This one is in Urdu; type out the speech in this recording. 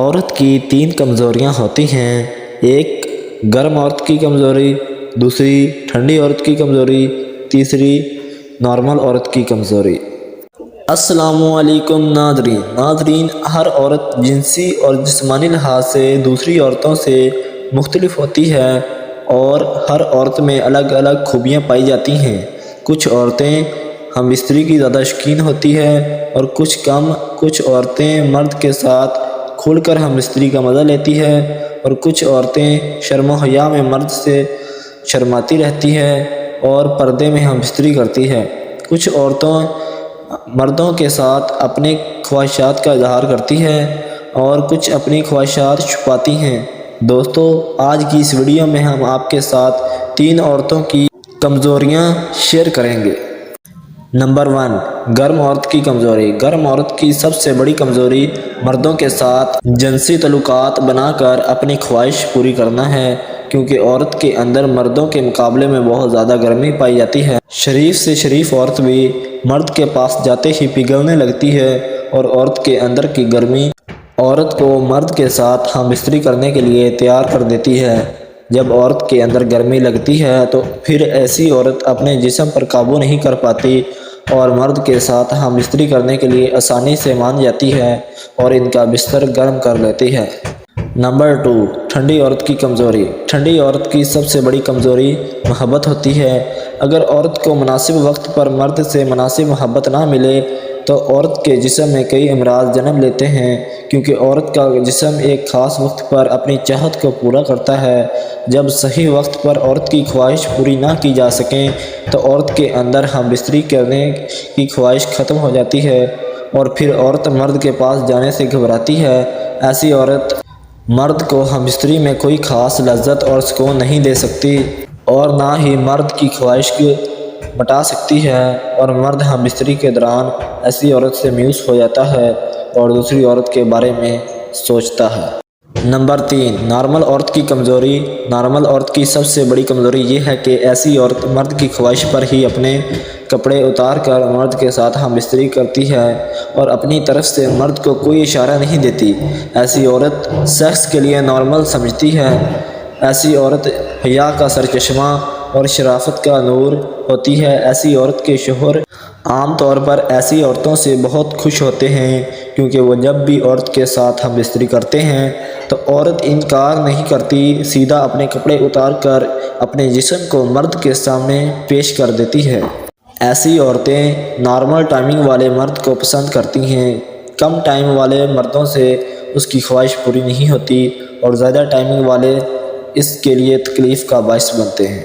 عورت کی 3 کمزوریاں ہوتی ہیں، ایک گرم عورت کی کمزوری، دوسری ٹھنڈی عورت کی کمزوری، تیسری نارمل عورت کی کمزوری۔ السلام علیکم ناظرین، ہر عورت جنسی اور جسمانی لحاظ سے دوسری عورتوں سے مختلف ہوتی ہے اور ہر عورت میں الگ الگ خوبیاں پائی جاتی ہیں۔ کچھ عورتیں ہم بستری کی زیادہ شوقین ہوتی ہیں اور کچھ کم۔ کچھ عورتیں مرد کے ساتھ کھل کر ہم بستری کا مزہ لیتی ہے اور کچھ عورتیں شرم و حیا میں مرد سے شرماتی رہتی ہے اور پردے میں ہم بستری کرتی ہے۔ کچھ عورتوں مردوں کے ساتھ اپنے خواہشات کا اظہار کرتی ہے اور کچھ اپنی خواہشات چھپاتی ہیں۔ دوستو، آج کی اس ویڈیو میں ہم آپ کے ساتھ 3 عورتوں کی کمزوریاں شیئر کریں گے۔ نمبر 1، گرم عورت کی کمزوری۔ گرم عورت کی سب سے بڑی کمزوری مردوں کے ساتھ جنسی تعلقات بنا کر اپنی خواہش پوری کرنا ہے، کیونکہ عورت کے اندر مردوں کے مقابلے میں بہت زیادہ گرمی پائی جاتی ہے۔ شریف سے شریف عورت بھی مرد کے پاس جاتے ہی پگھلنے لگتی ہے اور عورت کے اندر کی گرمی عورت کو مرد کے ساتھ ہم بستری کرنے کے لیے تیار کر دیتی ہے۔ جب عورت کے اندر گرمی لگتی ہے تو پھر ایسی عورت اپنے جسم پر قابو نہیں کر پاتی اور مرد کے ساتھ ہم بستری کرنے کے لیے آسانی سے مان جاتی ہے اور ان کا بستر گرم کر لیتی ہے۔ نمبر 2، ٹھنڈی عورت کی کمزوری۔ ٹھنڈی عورت کی سب سے بڑی کمزوری محبت ہوتی ہے۔ اگر عورت کو مناسب وقت پر مرد سے مناسب محبت نہ ملے تو عورت کے جسم میں کئی امراض جنم لیتے ہیں، کیونکہ عورت کا جسم ایک خاص وقت پر اپنی چاہت کو پورا کرتا ہے۔ جب صحیح وقت پر عورت کی خواہش پوری نہ کی جا سکیں تو عورت کے اندر ہم بستری کرنے کی خواہش ختم ہو جاتی ہے اور پھر عورت مرد کے پاس جانے سے گھبراتی ہے۔ ایسی عورت مرد کو ہم بستری میں کوئی خاص لذت اور سکون نہیں دے سکتی اور نہ ہی مرد کی خواہش کو مٹا سکتی ہے، اور مرد ہم بستری کے دوران ایسی عورت سے مایوس ہو جاتا ہے اور دوسری عورت کے بارے میں سوچتا ہے۔ نمبر 3، نارمل عورت کی کمزوری۔ نارمل عورت کی سب سے بڑی کمزوری یہ ہے کہ ایسی عورت مرد کی خواہش پر ہی اپنے کپڑے اتار کر مرد کے ساتھ ہم بستری کرتی ہے اور اپنی طرف سے مرد کو کوئی اشارہ نہیں دیتی۔ ایسی عورت سیکس کے لیے نارمل سمجھتی ہے۔ ایسی عورت حیا کا سرچشمہ اور شرافت کا نور ہوتی ہے۔ ایسی عورت کے شوہر عام طور پر ایسی عورتوں سے بہت خوش ہوتے ہیں، کیونکہ وہ جب بھی عورت کے ساتھ ہم بستری کرتے ہیں تو عورت انکار نہیں کرتی، سیدھا اپنے کپڑے اتار کر اپنے جسم کو مرد کے سامنے پیش کر دیتی ہے۔ ایسی عورتیں نارمل ٹائمنگ والے مرد کو پسند کرتی ہیں۔ کم ٹائم والے مردوں سے اس کی خواہش پوری نہیں ہوتی اور زیادہ ٹائمنگ والے اس کے لیے تکلیف کا باعث بنتے ہیں۔